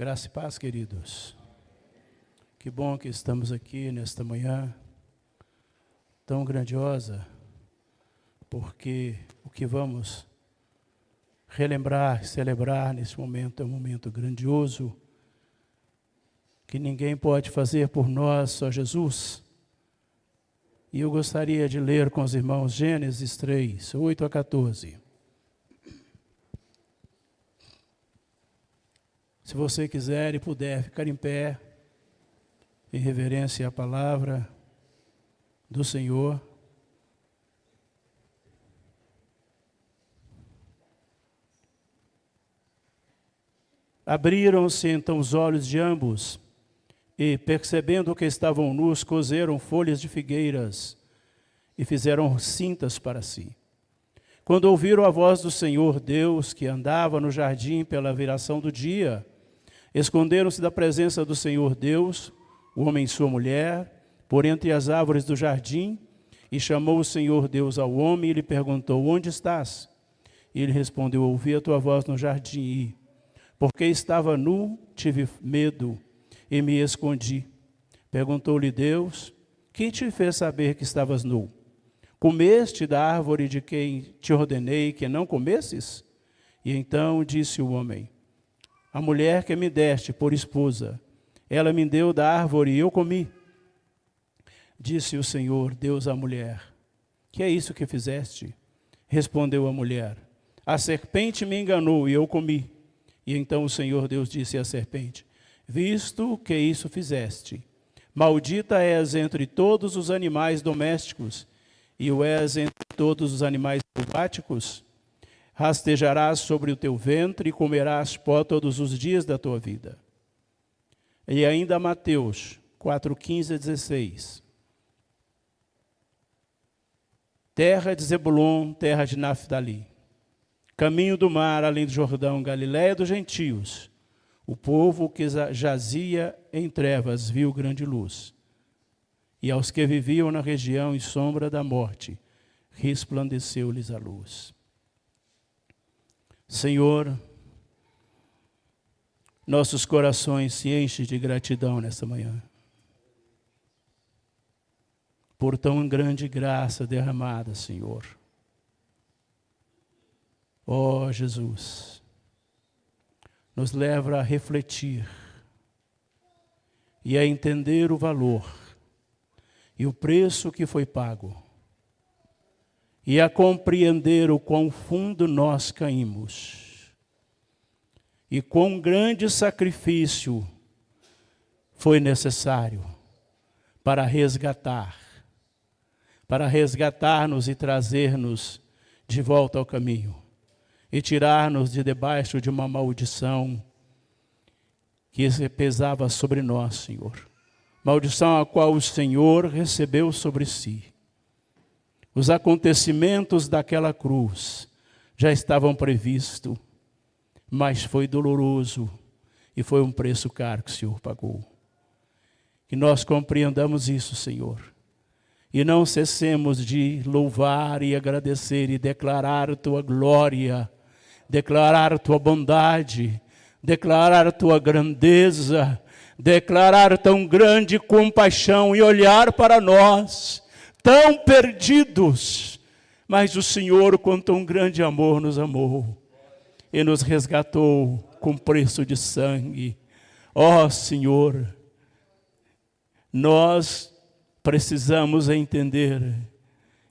Graça e paz, queridos. Que bom que estamos aqui nesta manhã tão grandiosa, porque o que vamos relembrar, celebrar nesse momento é um momento grandioso, que ninguém pode fazer por nós, só Jesus. E eu gostaria de ler com os irmãos Gênesis 3, 8 a 14. Se você quiser e puder ficar em pé, em reverência à palavra do Senhor. Abriram-se então os olhos de ambos, e, percebendo que estavam nus, coseram folhas de figueiras e fizeram cintas para si. Quando ouviram a voz do Senhor Deus, que andava no jardim pela viração do dia, esconderam-se da presença do Senhor Deus, o homem e sua mulher, por entre as árvores do jardim, e chamou o Senhor Deus ao homem e lhe perguntou: onde estás? E ele respondeu: ouvi a tua voz no jardim e, porque estava nu, tive medo e me escondi. Perguntou-lhe Deus: quem te fez saber que estavas nu? Comeste da árvore de quem te ordenei que não comesses? E então disse o homem: a mulher que me deste por esposa, ela me deu da árvore e eu comi. Disse o Senhor Deus à mulher: que é isso que fizeste? Respondeu a mulher: a serpente me enganou e eu comi. E então o Senhor Deus disse à serpente: visto que isso fizeste, maldita és entre todos os animais domésticos, e o és entre todos os animais selváticos. Rastejarás sobre o teu ventre e comerás pó todos os dias da tua vida. E ainda Mateus 4, 15 a 16. Terra de Zebulon, terra de Naftali, caminho do mar, além do Jordão, Galiléia dos gentios. O povo que jazia em trevas viu grande luz. E aos que viviam na região e sombra da morte, resplandeceu-lhes a luz. Senhor, nossos corações se enchem de gratidão nesta manhã, por tão grande graça derramada, Senhor. Ó Jesus, nos leva a refletir e a entender o valor e o preço que foi pago, e a compreender o quão fundo nós caímos, e quão grande sacrifício foi necessário para resgatar-nos e trazer-nos de volta ao caminho, e tirar-nos de debaixo de uma maldição que pesava sobre nós, Senhor. Maldição a qual o Senhor recebeu sobre si. Os acontecimentos daquela cruz já estavam previstos, mas foi doloroso e foi um preço caro que o Senhor pagou. Que nós compreendamos isso, Senhor, e não cessemos de louvar e agradecer e declarar a tua glória, declarar a tua bondade, declarar a tua grandeza, declarar tão grande compaixão e olhar para nós, tão perdidos, mas o Senhor com tão grande amor nos amou e nos resgatou com preço de sangue. Ó Senhor, nós precisamos entender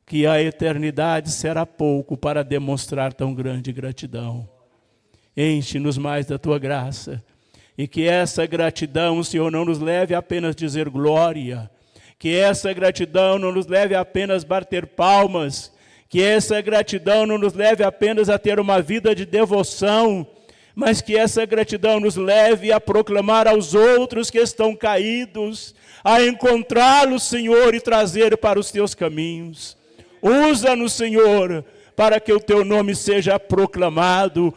que a eternidade será pouco para demonstrar tão grande gratidão. Enche-nos mais da tua graça, e que essa gratidão, Senhor, não nos leve a apenas dizer glória, que essa gratidão não nos leve a apenas bater palmas, que essa gratidão não nos leve apenas a ter uma vida de devoção, mas que essa gratidão nos leve a proclamar aos outros que estão caídos, a encontrá-los, Senhor, e trazer para os teus caminhos. Usa-nos, Senhor, para que o teu nome seja proclamado.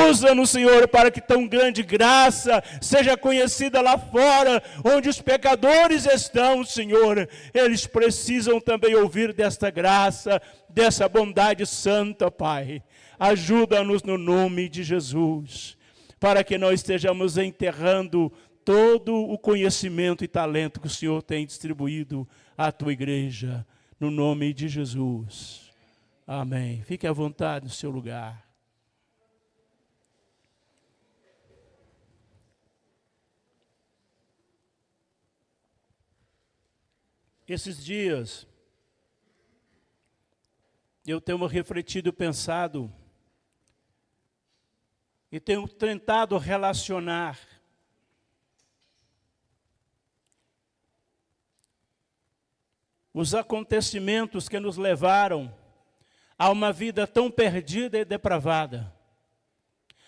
Usa-nos, Senhor, para que tão grande graça seja conhecida lá fora, onde os pecadores estão, Senhor. Eles precisam também ouvir desta graça, dessa bondade santa, Pai. Ajuda-nos no nome de Jesus. para que não estejamos enterrando todo o conhecimento e talento que o Senhor tem distribuído à tua igreja, no nome de Jesus. Amém. Fique à vontade no seu lugar. Esses dias, eu tenho refletido e pensado, e tenho tentado relacionar os acontecimentos que nos levaram a uma vida tão perdida e depravada,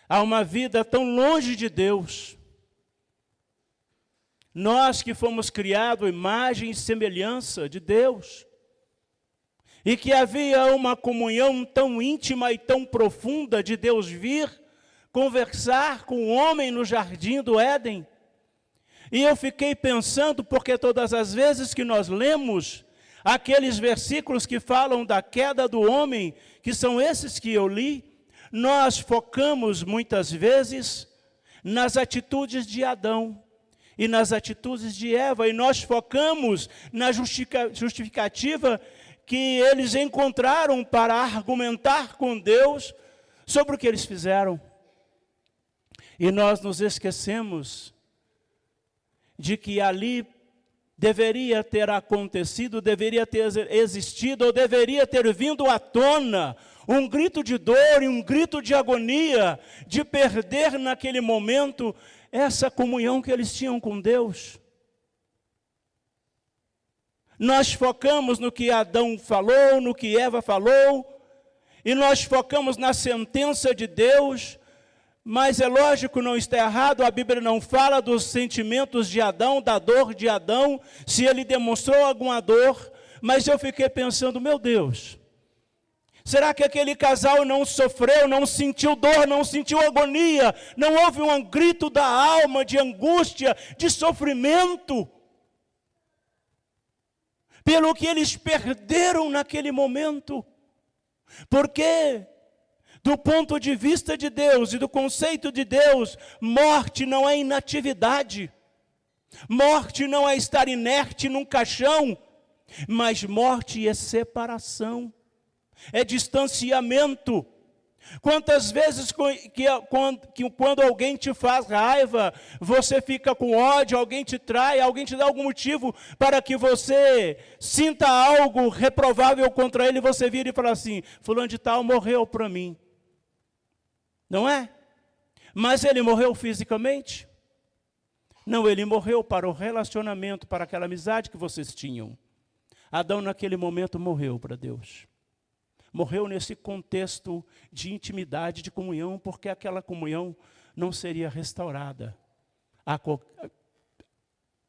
a uma vida tão longe de Deus. Nós que fomos criados à imagem e semelhança de Deus, e que havia uma comunhão tão íntima e tão profunda de Deus vir conversar com o homem no jardim do Éden. E eu fiquei pensando, porque todas as vezes que nós lemos aqueles versículos que falam da queda do homem, que são esses que eu li, nós focamos muitas vezes nas atitudes de Adão e nas atitudes de Eva, e nós focamos na justificativa que eles encontraram para argumentar com Deus sobre o que eles fizeram. E nós nos esquecemos de que ali deveria ter acontecido, deveria ter existido, ou deveria ter vindo à tona um grito de dor e um grito de agonia, de perder naquele momento essa comunhão que eles tinham com Deus. Nós focamos no que Adão falou, no que Eva falou, e nós focamos na sentença de Deus, mas é lógico, não está errado, a Bíblia não fala dos sentimentos de Adão, da dor de Adão, se ele demonstrou alguma dor, mas eu fiquei pensando, meu Deus, será que aquele casal não sofreu, não sentiu dor, não sentiu agonia, não houve um grito da alma, de angústia, de sofrimento, pelo que eles perderam naquele momento? Porque, do ponto de vista de Deus e do conceito de Deus, morte não é inatividade, morte não é estar inerte num caixão, mas morte é separação, é distanciamento. Quantas vezes quando alguém te faz raiva, você fica com ódio, alguém te trai, alguém te dá algum motivo para que você sinta algo reprovável contra ele, você vira e fala assim, fulano de tal morreu para mim. Não é? Mas ele morreu fisicamente? Não, ele morreu para o relacionamento, para aquela amizade que vocês tinham. Adão naquele momento morreu para Deus. Morreu nesse contexto de intimidade, de comunhão, porque aquela comunhão não seria restaurada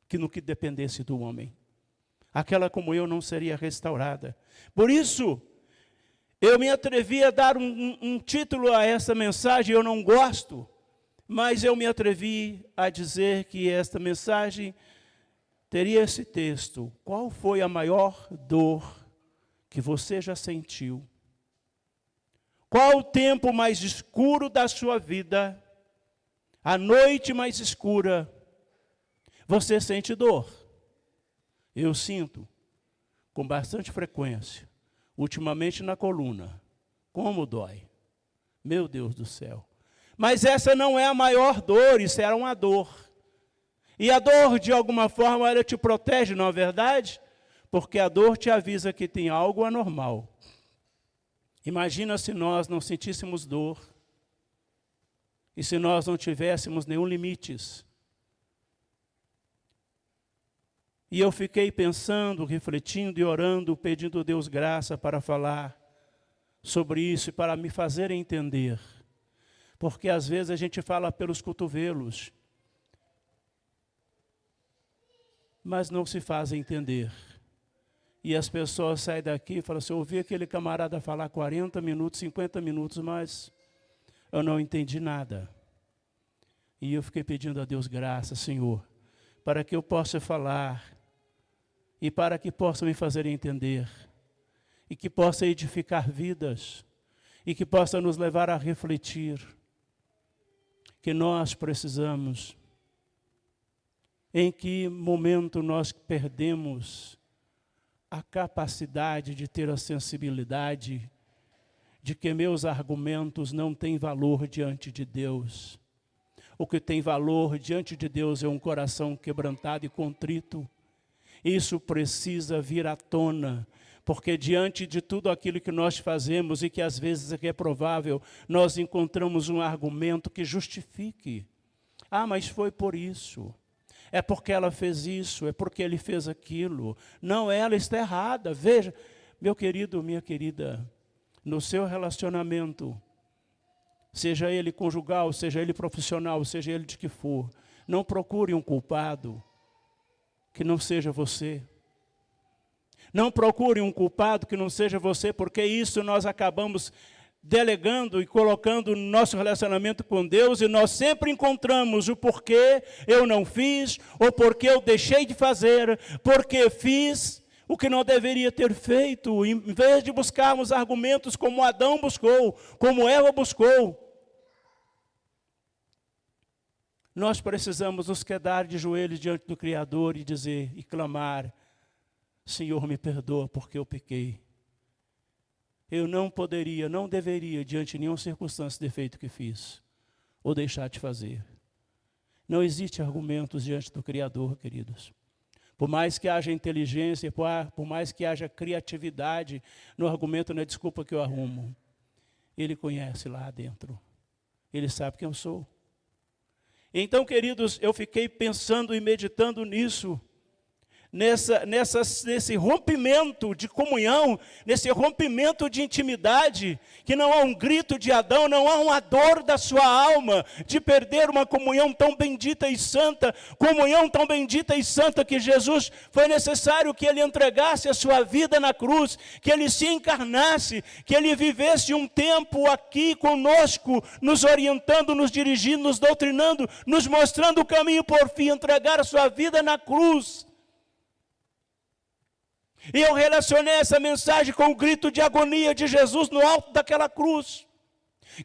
que no que dependesse do homem. Aquela comunhão não seria restaurada. Por isso, eu me atrevi a dar um título a essa mensagem, eu não gosto, mas eu me atrevi a dizer que esta mensagem teria esse texto. Qual foi a maior dor que você já sentiu? Qual o tempo mais escuro da sua vida? A noite mais escura, você sente dor? Eu sinto, com bastante frequência, ultimamente na coluna. Como dói? Meu Deus do céu. Mas essa não é a maior dor, isso era uma dor. E a dor, de alguma forma, ela te protege, não é verdade? Porque a dor te avisa que tem algo anormal. Imagina se nós não sentíssemos dor, e se nós não tivéssemos nenhum limites. E eu fiquei pensando, refletindo e orando, pedindo a Deus graça para falar sobre isso e para me fazer entender. Porque às vezes a gente fala pelos cotovelos, mas não se faz entender. E as pessoas saem daqui e falam assim, eu ouvi aquele camarada falar 40 minutos, 50 minutos, mas eu não entendi nada. E eu fiquei pedindo a Deus graça, Senhor, para que eu possa falar e para que possa me fazer entender e que possa edificar vidas e que possa nos levar a refletir. que nós precisamos. Em que momento nós perdemos a capacidade de ter a sensibilidade de que meus argumentos não têm valor diante de Deus. O que tem valor diante de Deus é um coração quebrantado e contrito. Isso precisa vir à tona, porque diante de tudo aquilo que nós fazemos e que às vezes é reprovável, nós encontramos um argumento que justifique. Ah, mas foi por isso. É porque ela fez isso, é porque ele fez aquilo. Não, ela está errada. Veja, meu querido, minha querida, no seu relacionamento, seja ele conjugal, seja ele profissional, seja ele de que for, não procure um culpado que não seja você. Não procure um culpado que não seja você, porque isso nós acabamos delegando e colocando no nosso relacionamento com Deus, e nós sempre encontramos o porquê eu não fiz, ou porquê eu deixei de fazer, porque fiz o que não deveria ter feito, em vez de buscarmos argumentos como Adão buscou, como Eva buscou. Nós precisamos nos quedar de joelhos diante do Criador e dizer, e clamar, Senhor, me perdoa porque eu pequei. Eu não poderia, não deveria, diante de nenhuma circunstância, ter feito o que fiz, ou deixar de fazer. Não existe argumentos diante do Criador, queridos. Por mais que haja inteligência, por mais que haja criatividade, no argumento não é desculpa que eu arrumo. Ele conhece lá dentro. Ele sabe quem eu sou. Então, queridos, eu fiquei pensando e meditando nisso, nesse rompimento de comunhão, nesse rompimento de intimidade, que não há um grito de Adão, não há uma dor da sua alma, de perder uma comunhão tão bendita e santa, que Jesus, foi necessário que ele entregasse a sua vida na cruz, que ele se encarnasse, que ele vivesse um tempo aqui conosco, nos orientando, nos dirigindo, nos doutrinando, nos mostrando o caminho por fim, entregar a sua vida na cruz. E eu relacionei essa mensagem com o grito de agonia de Jesus no alto daquela cruz,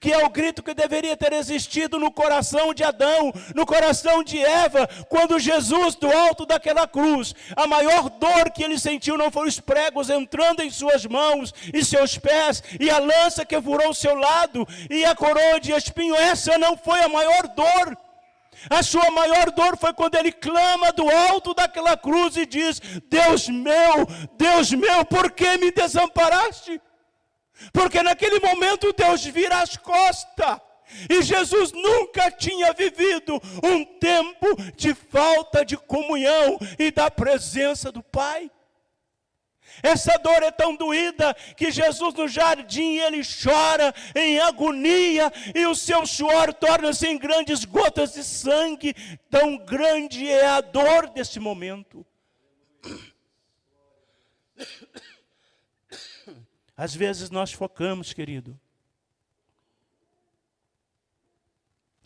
que é o grito que deveria ter existido no coração de Adão, no coração de Eva, quando Jesus, do alto daquela cruz, a maior dor que ele sentiu não foi os pregos entrando em suas mãos e seus pés, e a lança que furou o seu lado, e a coroa de espinho. Essa não foi a maior dor. A sua maior dor foi quando ele clama do alto daquela cruz e diz, Deus meu, por que me desamparaste? Porque naquele momento Deus vira as costas. E Jesus nunca tinha vivido um tempo de falta de comunhão e da presença do Pai. Essa dor é tão doída que Jesus no jardim, ele chora em agonia, e o seu suor torna-se em grandes gotas de sangue. Tão grande é a dor desse momento. Às vezes nós focamos, querido,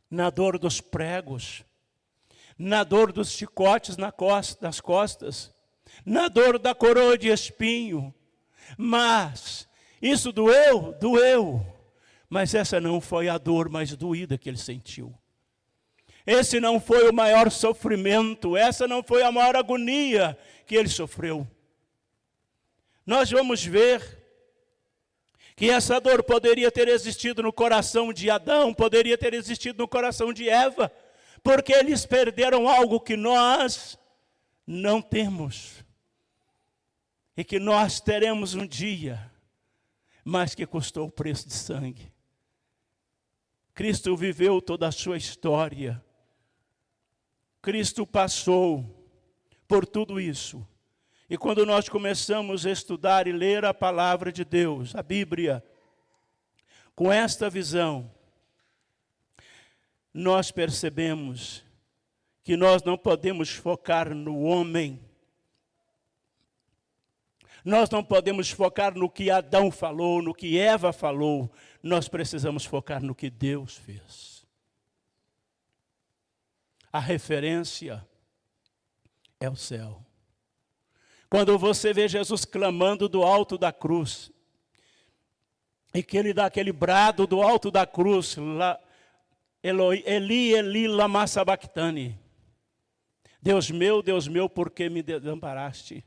na dor dos pregos, na dor dos chicotes nas costas, na dor da coroa de espinho, mas isso doeu, mas essa não foi a dor mais doída que ele sentiu. Esse não foi o maior sofrimento, essa não foi a maior agonia que ele sofreu. Nós vamos ver que essa dor poderia ter existido no coração de Adão, poderia ter existido no coração de Eva, porque eles perderam algo que nós não temos, e que nós teremos um dia, mas que custou o preço de sangue. Cristo viveu toda a sua história, Cristo passou por tudo isso, e quando nós começamos a estudar e ler a palavra de Deus, a Bíblia, com esta visão, nós percebemos que nós não podemos focar no homem. Nós não podemos focar no que Adão falou, no que Eva falou. Nós precisamos focar no que Deus fez. A referência é o céu. Quando você vê Jesus clamando do alto da cruz, e que ele dá aquele brado do alto da cruz, lá, Eli, Eli, lama sabachthani. Deus meu, por que me desamparaste?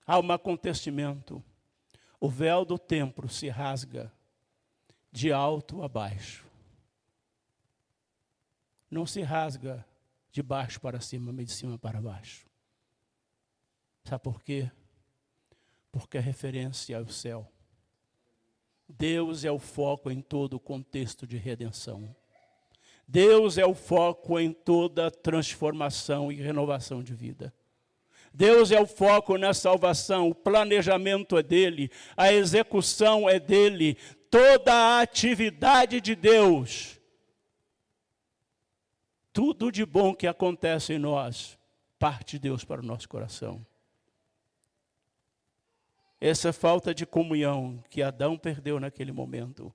Há um acontecimento. O véu do templo se rasga de alto a baixo. Não se rasga de baixo para cima, mas de cima para baixo. Sabe por quê? Porque a referência é o céu. Deus é o foco em todo o contexto de redenção. Deus é o foco em toda transformação e renovação de vida. Deus é o foco na salvação, o planejamento é dele, a execução é dele, toda a atividade de Deus. Tudo de bom que acontece em nós, parte de Deus para o nosso coração. Essa falta de comunhão que Adão perdeu naquele momento,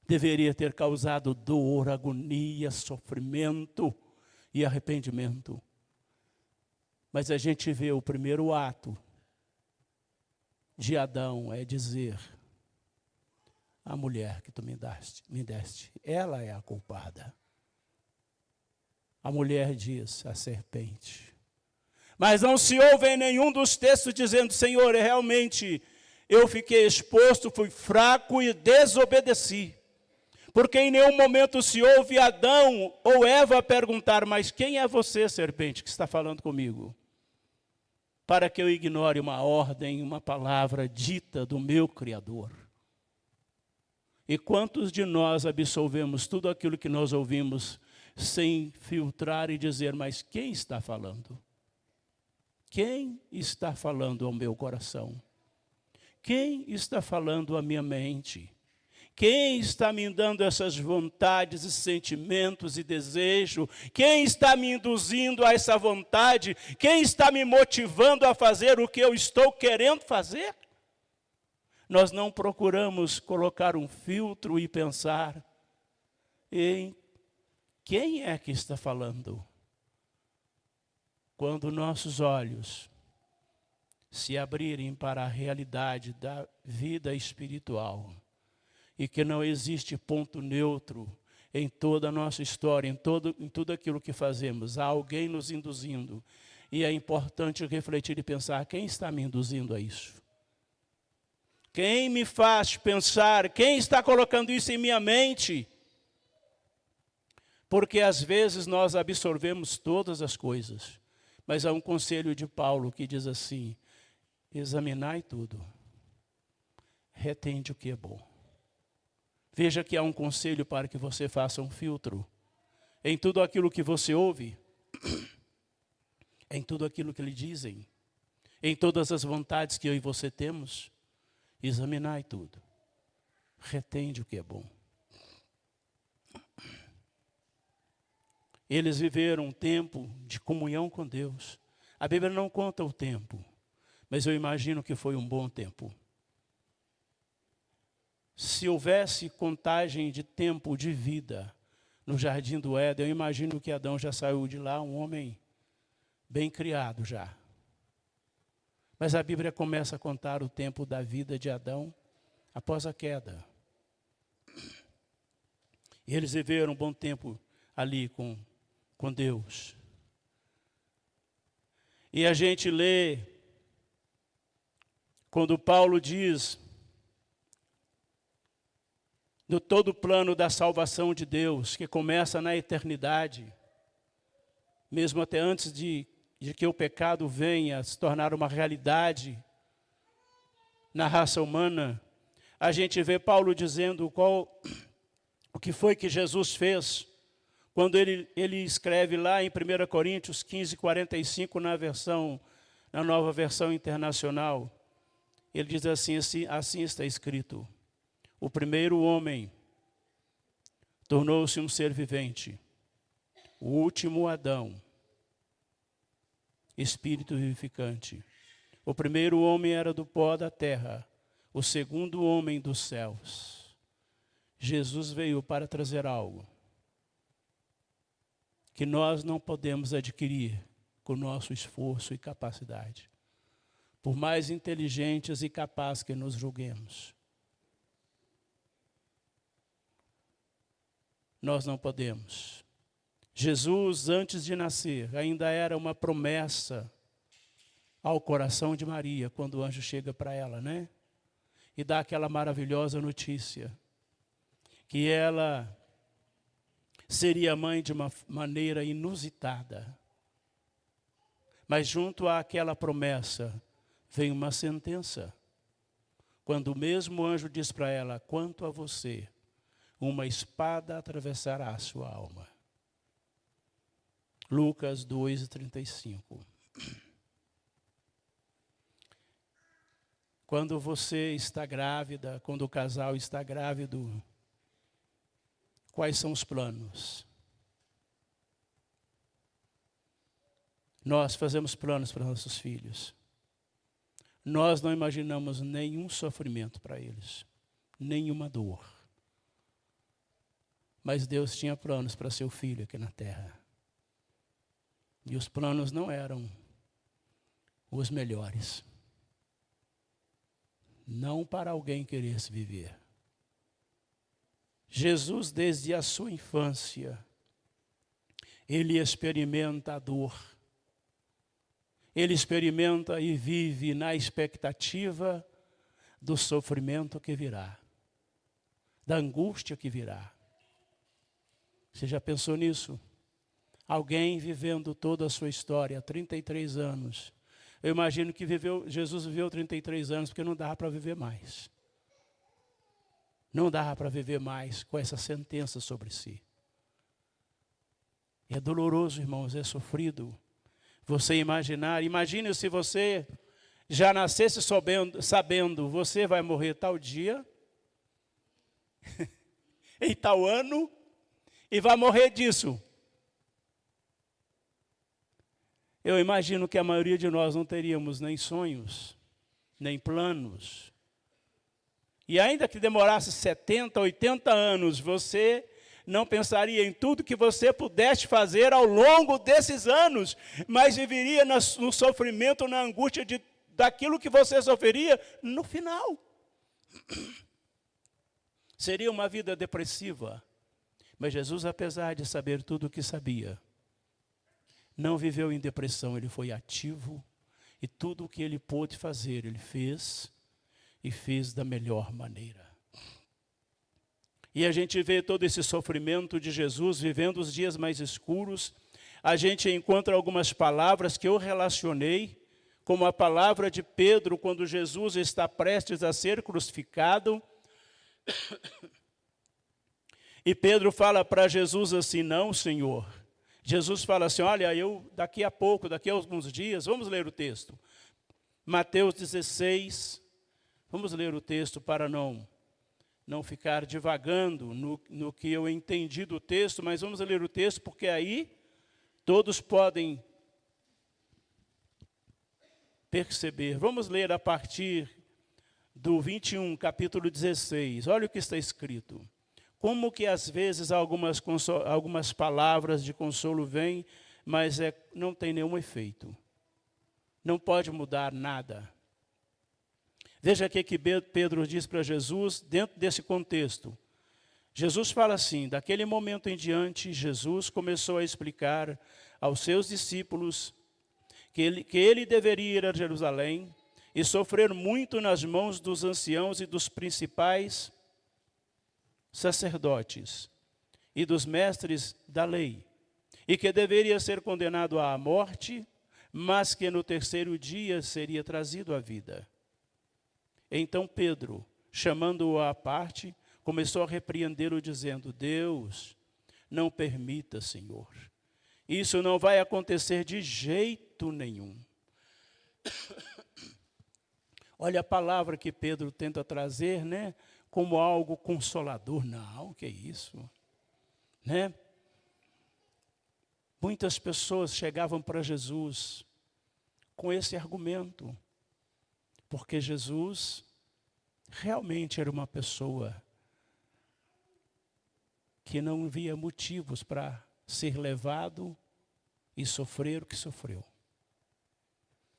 deveria ter causado dor, agonia, sofrimento e arrependimento. Mas a gente vê o primeiro ato de Adão é dizer: a mulher que tu me deste, ela é a culpada. A mulher diz, a serpente. Mas não se ouve em nenhum dos textos dizendo: Senhor, realmente eu fiquei exposto, fui fraco e desobedeci. Porque em nenhum momento se ouve Adão ou Eva perguntar: mas quem é você, serpente, que está falando comigo? Para que eu ignore uma ordem, uma palavra dita do meu Criador. E quantos de nós absolvemos tudo aquilo que nós ouvimos sem filtrar e dizer: mas quem está falando? Quem está falando ao meu coração? Quem está falando à minha mente? Quem está me dando essas vontades e sentimentos e desejo? Quem está me induzindo a essa vontade? Quem está me motivando a fazer o que eu estou querendo fazer? Nós não procuramos colocar um filtro e pensar em quem é que está falando. Quando nossos olhos se abrirem para a realidade da vida espiritual, e que não existe ponto neutro em toda a nossa história, em tudo aquilo que fazemos. Há alguém nos induzindo. E é importante refletir e pensar: quem está me induzindo a isso? Quem me faz pensar? Quem está colocando isso em minha mente? Porque às vezes nós absorvemos todas as coisas. Mas há um conselho de Paulo que diz assim: examinai tudo. Retende o que é bom. Veja que há um conselho para que você faça um filtro em tudo aquilo que você ouve, em tudo aquilo que lhe dizem, em todas as vontades que eu e você temos. Examinai tudo. Retende o que é bom. Eles viveram um tempo de comunhão com Deus. A Bíblia não conta o tempo, mas eu imagino que foi um bom tempo. Se houvesse contagem de tempo de vida no jardim do Éden, eu imagino que Adão já saiu de lá um homem bem criado já. Mas a Bíblia começa a contar o tempo da vida de Adão após a queda. E eles viveram um bom tempo ali com Deus. E a gente lê, quando Paulo diz do todo o plano da salvação de Deus, que começa na eternidade, mesmo até antes de que o pecado venha se tornar uma realidade na raça humana, a gente vê Paulo dizendo o que foi que Jesus fez, quando ele escreve lá em 1 Coríntios 15:45, na nova versão internacional, ele diz assim está escrito: o primeiro homem tornou-se um ser vivente. O último Adão, espírito vivificante. O primeiro homem era do pó da terra. O segundo homem dos céus. Jesus veio para trazer algo que nós não podemos adquirir com nosso esforço e capacidade. Por mais inteligentes e capazes que nos julguemos. nós não podemos. Jesus, antes de nascer, ainda era uma promessa ao coração de Maria, quando o anjo chega para ela, né? E dá aquela maravilhosa notícia, que ela seria mãe de uma maneira inusitada. Mas junto àquela promessa, vem uma sentença. Quando o mesmo anjo diz para ela, quanto a você, uma espada atravessará a sua alma. Lucas 2:35. Quando você está grávida, quando o casal está grávido, quais são os planos? Nós fazemos planos para nossos filhos. Nós não imaginamos nenhum sofrimento para eles, nenhuma dor. Mas Deus tinha planos para seu filho aqui na terra. E os planos não eram os melhores. Não para alguém querer se viver. Jesus, desde a sua infância, ele experimenta a dor. Ele experimenta e vive na expectativa do sofrimento que virá, da angústia que virá. Você já pensou nisso? Alguém vivendo toda a sua história, 33 anos. Eu imagino que Jesus viveu 33 anos porque não dava para viver mais. Não dava para viver mais com essa sentença sobre si. É doloroso, irmãos, é sofrido. Você imagine se você já nascesse sabendo, você vai morrer tal dia, em tal ano, e vai morrer disso. Eu imagino que a maioria de nós não teríamos nem sonhos, nem planos. E ainda que demorasse 70, 80 anos, você não pensaria em tudo que você pudesse fazer ao longo desses anos, mas viveria no sofrimento, na angústia daquilo que você sofreria no final. Seria uma vida depressiva. Mas Jesus, apesar de saber tudo o que sabia, não viveu em depressão, ele foi ativo, e tudo o que ele pôde fazer, ele fez, e fez da melhor maneira. E a gente vê todo esse sofrimento de Jesus vivendo os dias mais escuros. A gente encontra algumas palavras que eu relacionei, como a palavra de Pedro, quando Jesus está prestes a ser crucificado. E Pedro fala para Jesus assim, não, Senhor. Jesus fala assim, olha, eu daqui a pouco, daqui a alguns dias, vamos ler o texto. Mateus 16, vamos ler o texto para não ficar divagando no que eu entendi do texto, mas vamos ler o texto porque aí todos podem perceber. Vamos ler a partir do 21, capítulo 16. Olha o que está escrito. Como que às vezes algumas palavras de consolo vêm, mas não tem nenhum efeito. Não pode mudar nada. Veja aqui que Pedro diz para Jesus, dentro desse contexto. Jesus fala assim, daquele momento em diante, Jesus começou a explicar aos seus discípulos que ele deveria ir a Jerusalém e sofrer muito nas mãos dos anciãos e dos principais sacerdotes e dos mestres da lei, e que deveria ser condenado à morte, mas que no terceiro dia seria trazido à vida. Então Pedro, chamando-o à parte, começou a repreendê-lo, dizendo, Deus, não permita, Senhor. Isso não vai acontecer de jeito nenhum. Olha a palavra que Pedro tenta trazer, né? Como algo consolador. Não, que é isso? Né? Muitas pessoas chegavam para Jesus com esse argumento. Porque Jesus realmente era uma pessoa que não via motivos para ser levado e sofrer o que sofreu.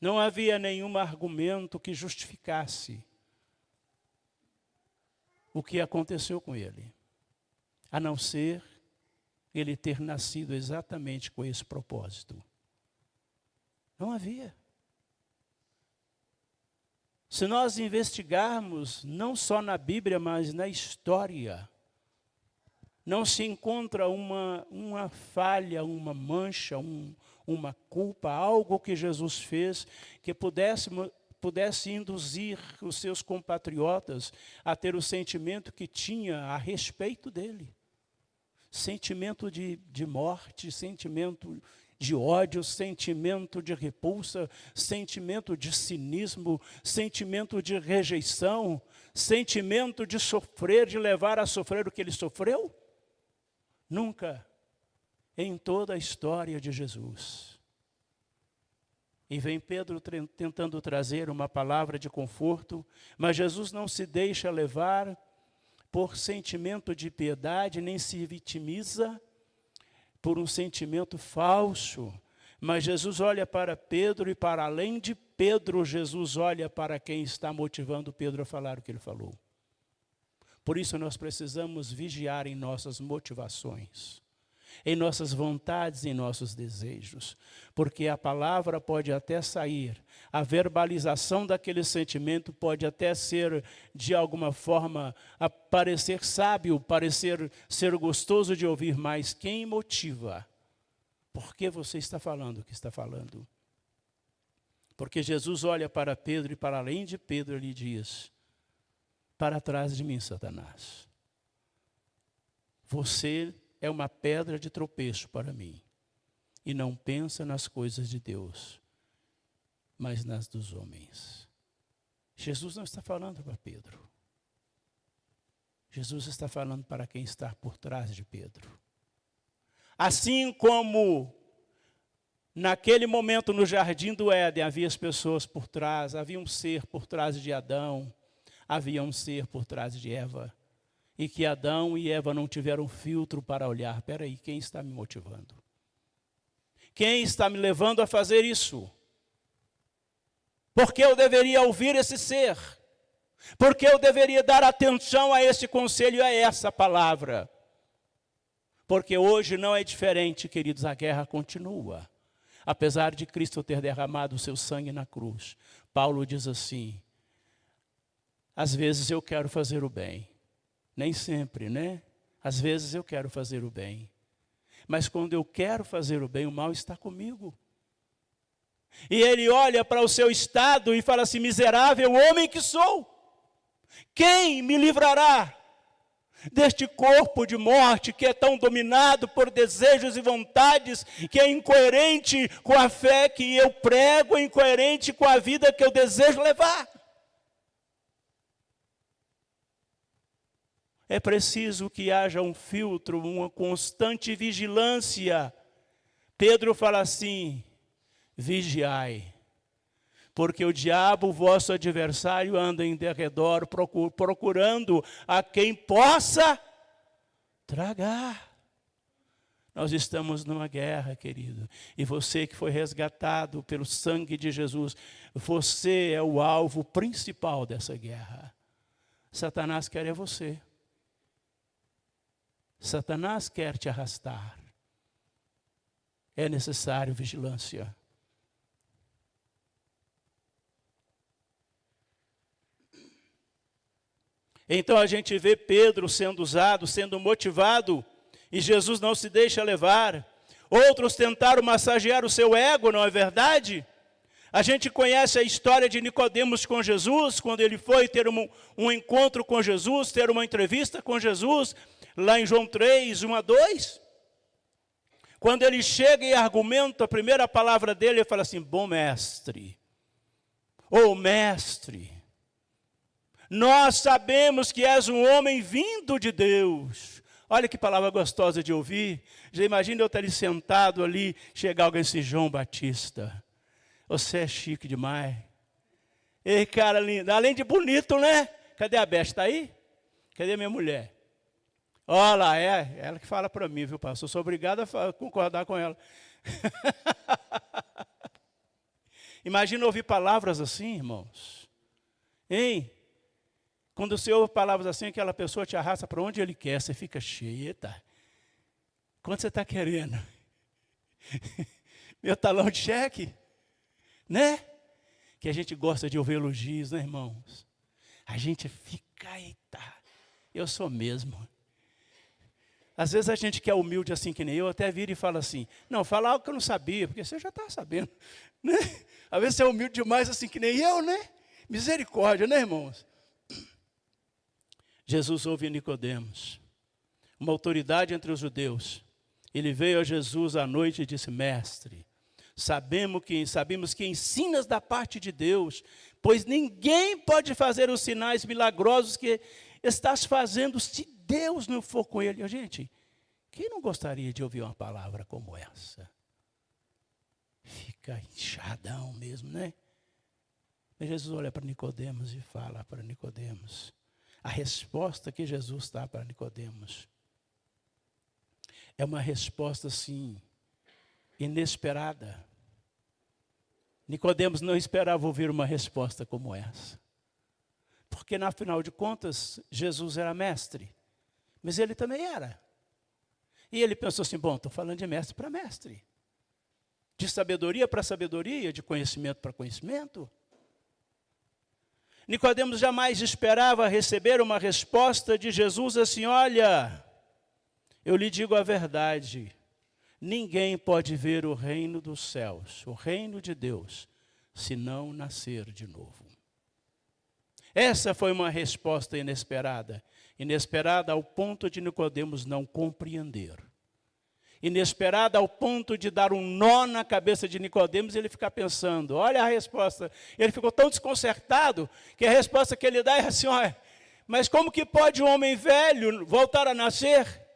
Não havia nenhum argumento que justificasse o que aconteceu com ele, a não ser ele ter nascido exatamente com esse propósito. Não havia. Se nós investigarmos, não só na Bíblia, mas na história, não se encontra uma falha, uma mancha, uma culpa, algo que Jesus fez que pudesse induzir os seus compatriotas a ter o sentimento que tinha a respeito dele. Sentimento de morte, sentimento de ódio, sentimento de repulsa, sentimento de cinismo, sentimento de rejeição, sentimento de sofrer, de levar a sofrer o que ele sofreu? Nunca em toda a história de Jesus. E vem Pedro tentando trazer uma palavra de conforto, mas Jesus não se deixa levar por sentimento de piedade, nem se vitimiza por um sentimento falso. Mas Jesus olha para Pedro e, para além de Pedro, Jesus olha para quem está motivando Pedro a falar o que ele falou. Por isso nós precisamos vigiar em nossas motivações, em nossas vontades, em nossos desejos, porque a palavra pode até sair, a verbalização daquele sentimento pode até ser, de alguma forma, parecer sábio, parecer ser gostoso de ouvir, mas quem motiva? Por que você está falando o que está falando? Porque Jesus olha para Pedro e, para além de Pedro, ele diz: para trás de mim, Satanás. Você é uma pedra de tropeço para mim. E não pensa nas coisas de Deus, mas nas dos homens. Jesus não está falando para Pedro. Jesus está falando para quem está por trás de Pedro. Assim como naquele momento no jardim do Éden havia as pessoas por trás, havia um ser por trás de Adão, havia um ser por trás de Eva. E que Adão e Eva não tiveram filtro para olhar. Espera aí, quem está me motivando? Quem está me levando a fazer isso? Por que eu deveria ouvir esse ser? Por que eu deveria dar atenção a esse conselho, a essa palavra? Porque hoje não é diferente, queridos, a guerra continua. Apesar de Cristo ter derramado o seu sangue na cruz. Paulo diz assim: às vezes eu quero fazer o bem. Nem sempre, né? Às vezes eu quero fazer o bem. Mas quando eu quero fazer o bem, o mal está comigo. E ele olha para o seu estado e fala assim: miserável homem que sou, quem me livrará deste corpo de morte que é tão dominado por desejos e vontades, que é incoerente com a fé que eu prego, incoerente com a vida que eu desejo levar? É preciso que haja um filtro, uma constante vigilância. Pedro fala assim: vigiai, porque o diabo, vosso adversário, anda em derredor, procurando a quem possa tragar. Nós estamos numa guerra, querido, e você que foi resgatado pelo sangue de Jesus, você é o alvo principal dessa guerra. Satanás quer é você. Satanás quer te arrastar. É necessário vigilância. Então a gente vê Pedro sendo usado, sendo motivado, e Jesus não se deixa levar. Outros tentaram massagear o seu ego, não é verdade? A gente conhece a história de Nicodemos com Jesus, quando ele foi ter um encontro com Jesus, ter uma entrevista com Jesus, lá em João 3, 1 a 2. Quando ele chega e argumenta, a primeira palavra dele, ele fala assim: bom mestre, ou mestre, nós sabemos que és um homem vindo de Deus. Olha que palavra gostosa de ouvir. Já imagina eu estar ali sentado ali, chegar alguém assim: João Batista, você é chique demais. Ei, cara lindo, além de bonito, né? Cadê a Beth? Está aí? Cadê minha mulher? Olha lá, é ela que fala para mim, viu, pastor? Eu sou obrigado a concordar com ela. Imagina ouvir palavras assim, irmãos. Hein? Quando você ouve palavras assim, aquela pessoa te arrasta para onde ele quer, você fica cheia. Eita. Quanto você está querendo? Meu talão de cheque? Né? Que a gente gosta de ouvir elogios, né, irmãos? A gente fica, eita, eu sou mesmo. Às vezes a gente que é humilde assim que nem eu, até vira e fala assim, não, fala algo que eu não sabia, porque você já está sabendo. Né? Às vezes você é humilde demais assim que nem eu, né? Misericórdia, né, irmãos? Jesus ouve Nicodemos, uma autoridade entre os judeus. Ele veio a Jesus à noite e disse, mestre, sabemos que ensinas da parte de Deus, pois ninguém pode fazer os sinais milagrosos que estás fazendo se Deus não for com ele. Gente, quem não gostaria de ouvir uma palavra como essa? Fica inchadão mesmo, né? Mas Jesus olha para Nicodemos e fala para Nicodemos. A resposta que Jesus dá para Nicodemos é uma resposta assim, inesperada. Nicodemos não esperava ouvir uma resposta como essa. Porque, afinal de contas, Jesus era mestre. Mas ele também era. E ele pensou assim, bom, estou falando de mestre para mestre. De sabedoria para sabedoria, de conhecimento para conhecimento. Nicodemos jamais esperava receber uma resposta de Jesus assim, olha, eu lhe digo a verdade, ninguém pode ver o reino dos céus, o reino de Deus, se não nascer de novo. Essa foi uma resposta inesperada. Inesperada ao ponto de Nicodemos não compreender. Inesperada ao ponto de dar um nó na cabeça de Nicodemos e ele ficar pensando, olha a resposta. Ele ficou tão desconcertado que a resposta que ele dá é assim, olha, mas como que pode um homem velho voltar a nascer?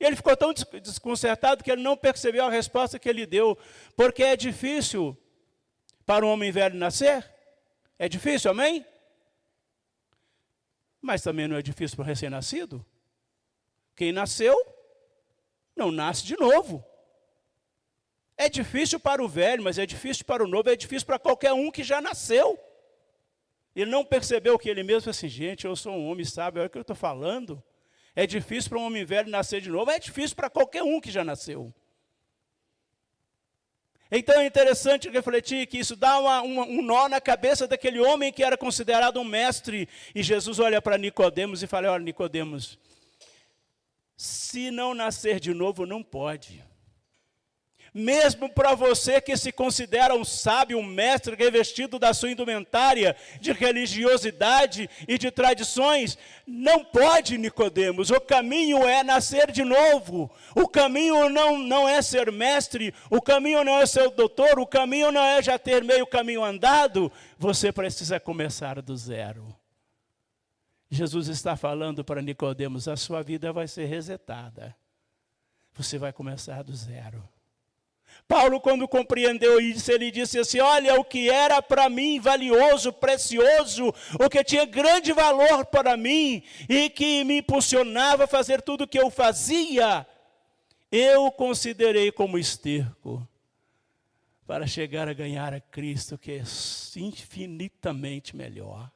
E ele ficou tão desconcertado que ele não percebeu a resposta que ele deu, porque é difícil para um homem velho nascer? É difícil, amém? Mas também não é difícil para o recém-nascido. Quem nasceu, não nasce de novo. É difícil para o velho, mas é difícil para o novo, é difícil para qualquer um que já nasceu. Ele não percebeu que ele mesmo falou assim, gente, eu sou um homem sábio, olha o que eu estou falando. É difícil para um homem velho nascer de novo, é difícil para qualquer um que já nasceu. Então é interessante refletir que isso dá um nó na cabeça daquele homem que era considerado um mestre. E Jesus olha para Nicodemos e fala, olha Nicodemos, se não nascer de novo não pode. Mesmo para você que se considera um sábio, um mestre revestido da sua indumentária de religiosidade e de tradições, não pode, Nicodemos. O caminho é nascer de novo. O caminho não é ser mestre, o caminho não é ser doutor, o caminho não é já ter meio caminho andado. Você precisa começar do zero. Jesus está falando para Nicodemos, a sua vida vai ser resetada. Você vai começar do zero. Paulo, quando compreendeu isso, ele disse assim, olha, o que era para mim valioso, precioso, o que tinha grande valor para mim e que me impulsionava a fazer tudo o que eu fazia, eu considerei como esterco para chegar a ganhar a Cristo, que é infinitamente melhor.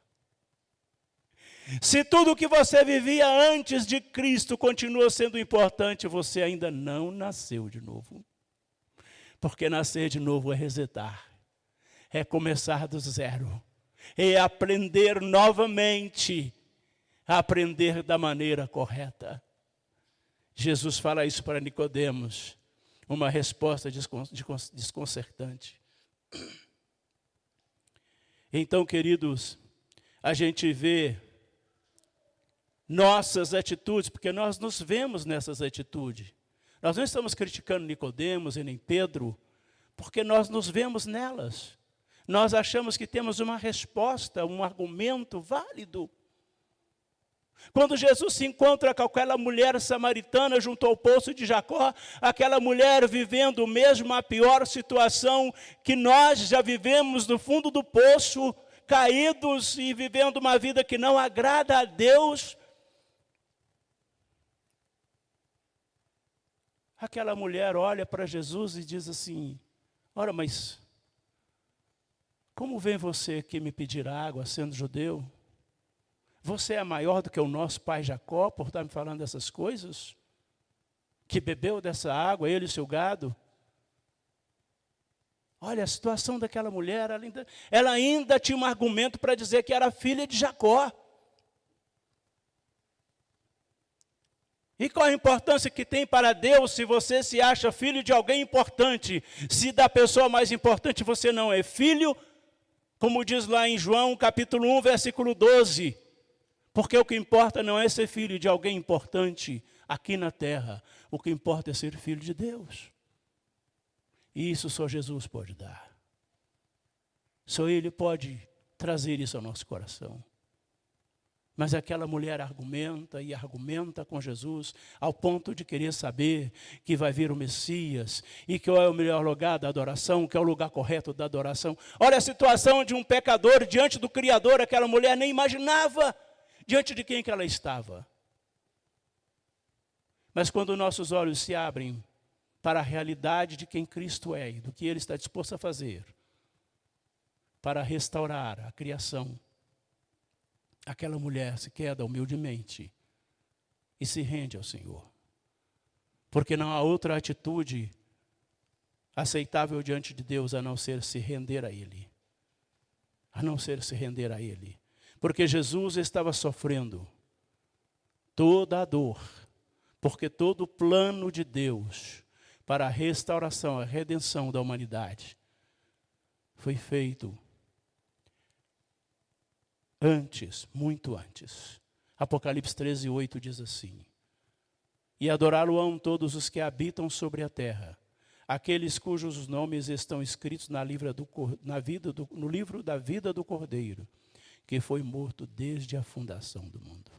Se tudo o que você vivia antes de Cristo continua sendo importante, você ainda não nasceu de novo. Porque nascer de novo é resetar, é começar do zero, é aprender novamente, aprender da maneira correta. Jesus fala isso para Nicodemos, uma resposta desconcertante. Então, queridos, a gente vê nossas atitudes, porque nós nos vemos nessas atitudes. Nós não estamos criticando Nicodemos e nem Pedro, porque nós nos vemos nelas. Nós achamos que temos uma resposta, um argumento válido. Quando Jesus se encontra com aquela mulher samaritana junto ao poço de Jacó, aquela mulher vivendo mesmo a pior situação que nós já vivemos no fundo do poço, caídos e vivendo uma vida que não agrada a Deus, aquela mulher olha para Jesus e diz assim, ora, mas como vem você aqui me pedir água, sendo judeu? Você é maior do que o nosso pai Jacó, por estar me falando essas coisas? que bebeu dessa água, ele e seu gado. Olha a situação daquela mulher, ela ainda tinha um argumento para dizer que era filha de Jacó. E qual a importância que tem para Deus se você se acha filho de alguém importante? Se da pessoa mais importante você não é filho, como diz lá em João capítulo 1, versículo 12. Porque o que importa não é ser filho de alguém importante aqui na terra. O que importa é ser filho de Deus. E isso só Jesus pode dar. Só Ele pode trazer isso ao nosso coração. Mas aquela mulher argumenta e argumenta com Jesus, ao ponto de querer saber que vai vir o Messias, e que é o melhor lugar da adoração, que é o lugar correto da adoração. Olha a situação de um pecador diante do Criador, aquela mulher nem imaginava diante de quem que ela estava. Mas quando nossos olhos se abrem para a realidade de quem Cristo é e do que Ele está disposto a fazer, para restaurar a criação, aquela mulher se queda humildemente e se rende ao Senhor. Porque não há outra atitude aceitável diante de Deus a não ser se render a Ele. A não ser se render a Ele. Porque Jesus estava sofrendo toda a dor, porque todo o plano de Deus para a restauração, a redenção da humanidade foi feito antes, muito antes. Apocalipse 13, 8 diz assim: e adorá-lo-ão todos os que habitam sobre a terra, aqueles cujos nomes estão escritos no livro da vida do Cordeiro, que foi morto desde a fundação do mundo.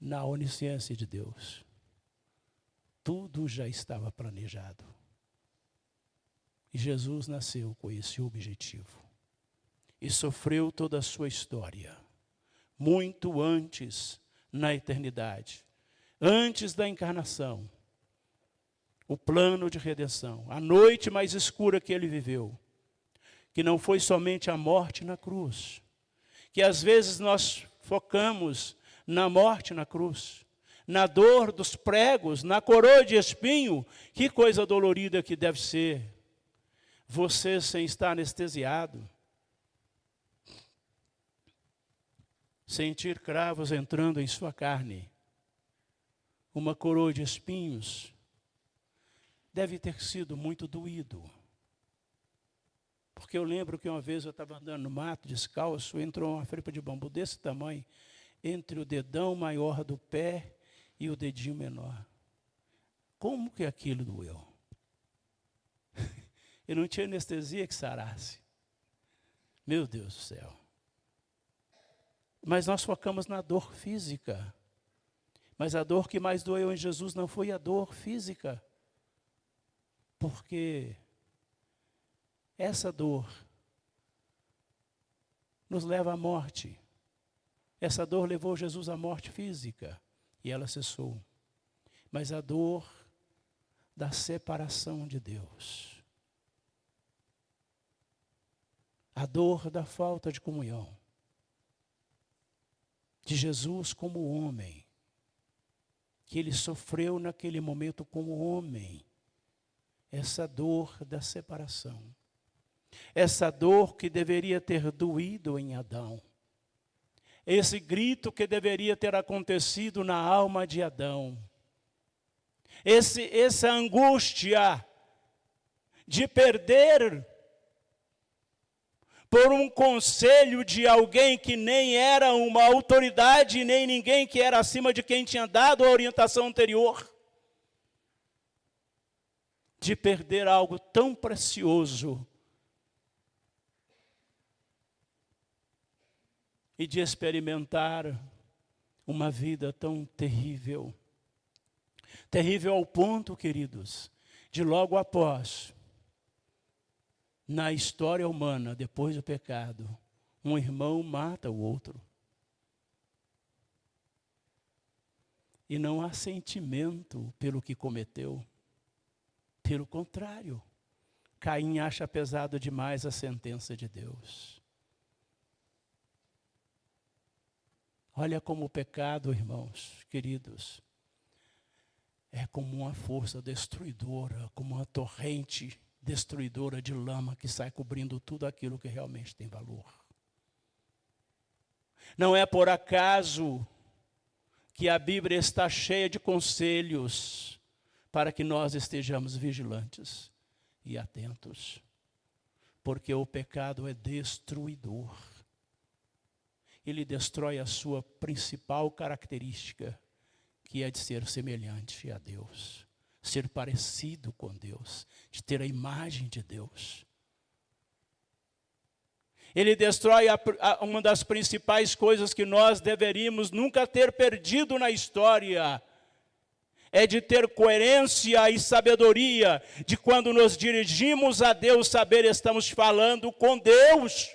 Na onisciência de Deus, tudo já estava planejado. E Jesus nasceu com esse objetivo. E sofreu toda a sua história, muito antes, na eternidade, antes da encarnação, o plano de redenção, a noite mais escura que ele viveu, que não foi somente a morte na cruz, que às vezes nós focamos na morte na cruz, na dor dos pregos, na coroa de espinho. Que coisa dolorida que deve ser você sem estar anestesiado, sentir cravos entrando em sua carne, uma coroa de espinhos. Deve ter sido muito doído. Porque eu lembro que uma vez eu estava andando no mato, descalço, entrou uma fripa de bambu desse tamanho, entre o dedão maior do pé e o dedinho menor. Como que aquilo doeu? Eu não tinha anestesia que sarasse. Meu Deus do céu. Mas nós focamos na dor física. Mas a dor que mais doeu em Jesus não foi a dor física. Porque essa dor nos leva à morte. Essa dor levou Jesus à morte física e ela cessou. Mas a dor da separação de Deus, a dor da falta de comunhão, de Jesus como homem, que ele sofreu naquele momento como homem, essa dor da separação, essa dor que deveria ter doído em Adão, esse grito que deveria ter acontecido na alma de Adão, essa angústia de perder por um conselho de alguém que nem era uma autoridade, nem ninguém que era acima de quem tinha dado a orientação anterior, de perder algo tão precioso e de experimentar uma vida tão terrível. Terrível ao ponto, queridos, de logo após, na história humana, depois do pecado, um irmão mata o outro. E não há sentimento pelo que cometeu. Pelo contrário, Caim acha pesado demais a sentença de Deus. Olha como o pecado, irmãos, queridos, é como uma força destruidora, como uma torrente destruidora de lama que sai cobrindo tudo aquilo que realmente tem valor. Não é por acaso que a Bíblia está cheia de conselhos para que nós estejamos vigilantes e atentos, porque o pecado é destruidor. Ele destrói a sua principal característica, que é de ser semelhante a Deus, ser parecido com Deus, de ter a imagem de Deus. Ele destrói uma das principais coisas que nós deveríamos nunca ter perdido na história, é de ter coerência e sabedoria, de quando nos dirigimos a Deus, saber estamos falando com Deus.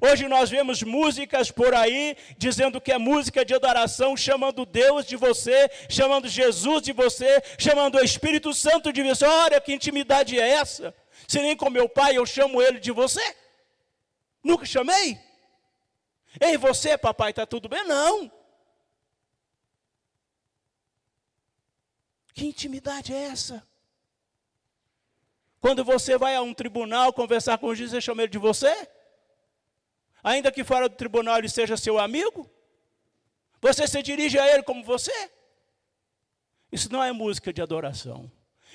Hoje nós vemos músicas por aí, dizendo que é música de adoração, chamando Deus de você, chamando Jesus de você, chamando o Espírito Santo de você. Olha que intimidade é essa? Se nem com meu pai eu chamo ele de você? Nunca chamei? Ei, você, papai, está tudo bem? Não. Que intimidade é essa? Quando você vai a um tribunal conversar com o juiz, você chama ele de você? Ainda que fora do tribunal ele seja seu amigo? Você se dirige a ele como você? Isso não é música de adoração.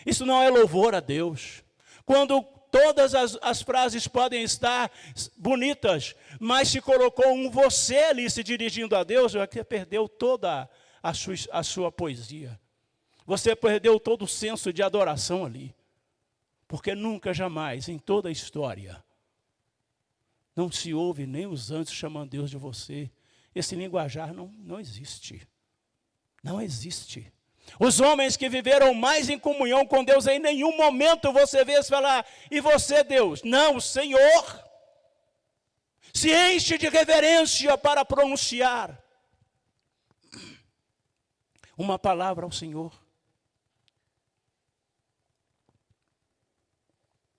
Isso não é louvor a Deus. Quando todas as frases podem estar bonitas, mas se colocou um você ali se dirigindo a Deus, você perdeu toda a sua poesia. Você perdeu todo o senso de adoração ali. Porque nunca, jamais, em toda a história, não se ouve nem os anjos chamando Deus de você. Esse linguajar não existe. Não existe. Os homens que viveram mais em comunhão com Deus, em nenhum momento você vê eles falar, e você, Deus? Não, o Senhor se enche de reverência para pronunciar uma palavra ao Senhor.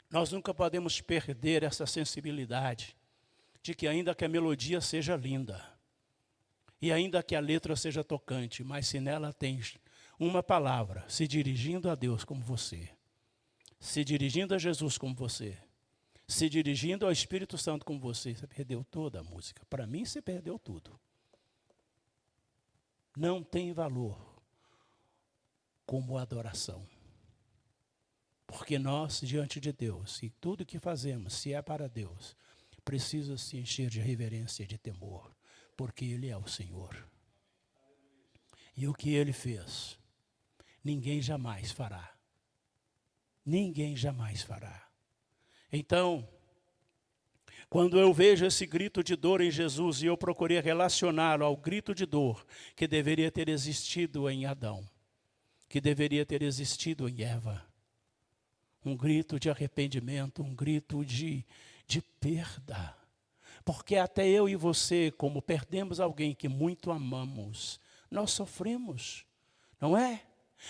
Nós nunca podemos perder essa sensibilidade de que ainda que a melodia seja linda, e ainda que a letra seja tocante, mas se nela tem uma palavra, se dirigindo a Deus como você, se dirigindo a Jesus como você, se dirigindo ao Espírito Santo como você perdeu toda a música. Para mim, você perdeu tudo. Não tem valor como adoração. Porque nós, diante de Deus, e tudo que fazemos, se é para Deus, precisa se encher de reverência e de temor, porque Ele é o Senhor. E o que Ele fez, ninguém jamais fará. Ninguém jamais fará. Então, quando eu vejo esse grito de dor em Jesus, e eu procurei relacioná-lo ao grito de dor que deveria ter existido em Adão, que deveria ter existido em Eva, um grito de arrependimento, um grito de perda. Porque até eu e você, como perdemos alguém que muito amamos, nós sofremos, não é?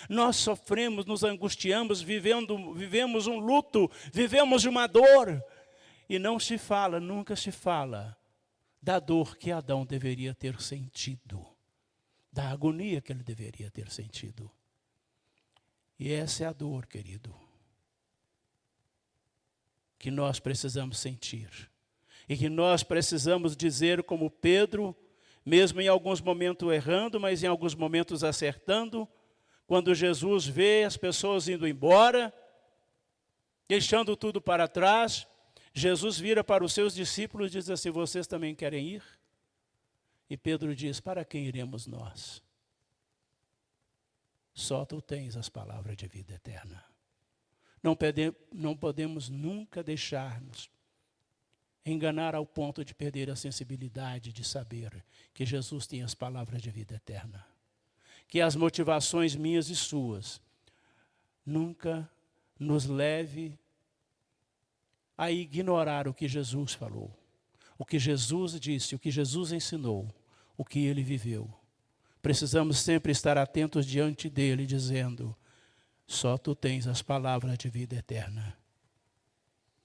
Nós sofremos, nos angustiamos, vivemos um luto, vivemos uma dor. E não se fala, nunca se fala da dor que Adão deveria ter sentido, da agonia que ele deveria ter sentido. E essa é a dor, querido, que nós precisamos sentir. E que nós precisamos dizer como Pedro, mesmo em alguns momentos errando, mas em alguns momentos acertando, quando Jesus vê as pessoas indo embora, deixando tudo para trás, Jesus vira para os seus discípulos e diz assim, vocês também querem ir? E Pedro diz, para quem iremos nós? Só tu tens as palavras de vida eterna. Não podemos nunca deixar-nos enganar ao ponto de perder a sensibilidade de saber que Jesus tem as palavras de vida eterna. Que as motivações minhas e suas nunca nos leve a ignorar o que Jesus falou, o que Jesus disse, o que Jesus ensinou, o que ele viveu. Precisamos sempre estar atentos diante dele, dizendo, só tu tens as palavras de vida eterna.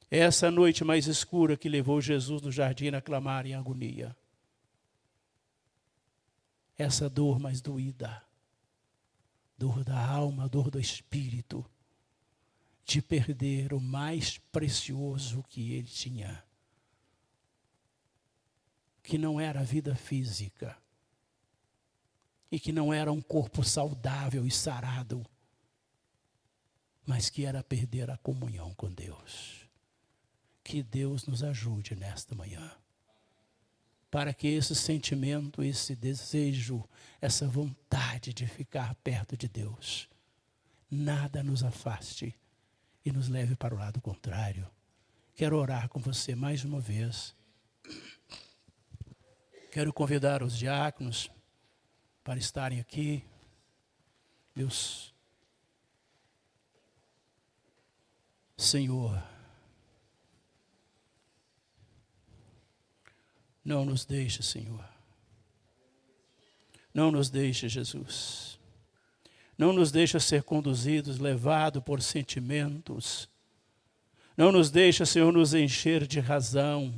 Essa noite mais escura que levou Jesus no jardim a clamar em agonia. essa dor mais doída, dor da alma, dor do espírito, de perder o mais precioso que ele tinha, que não era a vida física, e que não era um corpo saudável e sarado, mas que era perder a comunhão com Deus. Que Deus nos ajude nesta manhã, para que esse sentimento, esse desejo, essa vontade de ficar perto de Deus, nada nos afaste e nos leve para o lado contrário. Quero orar com você mais uma vez. Quero convidar os diáconos para estarem aqui. Senhor, não nos deixe, Senhor. Não nos deixe, Jesus. Não nos deixe ser conduzidos, levados por sentimentos. Não nos deixe, Senhor, nos encher de razão.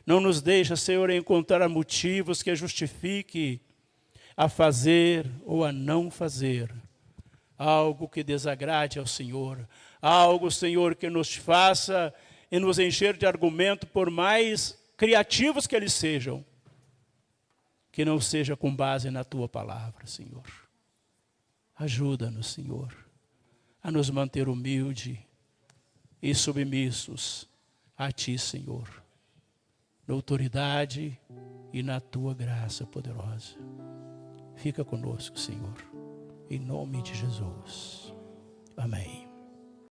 Não nos deixe, Senhor, encontrar motivos que justifique a fazer ou a não fazer algo que desagrade ao Senhor. Algo, Senhor, que nos faça e nos encher de argumento, por mais criativos que eles sejam, que não seja com base na Tua palavra, Senhor. Ajuda-nos, Senhor, a nos manter humildes e submissos a Ti, Senhor, na autoridade e na Tua graça poderosa. Fica conosco, Senhor, em nome de Jesus. Amém.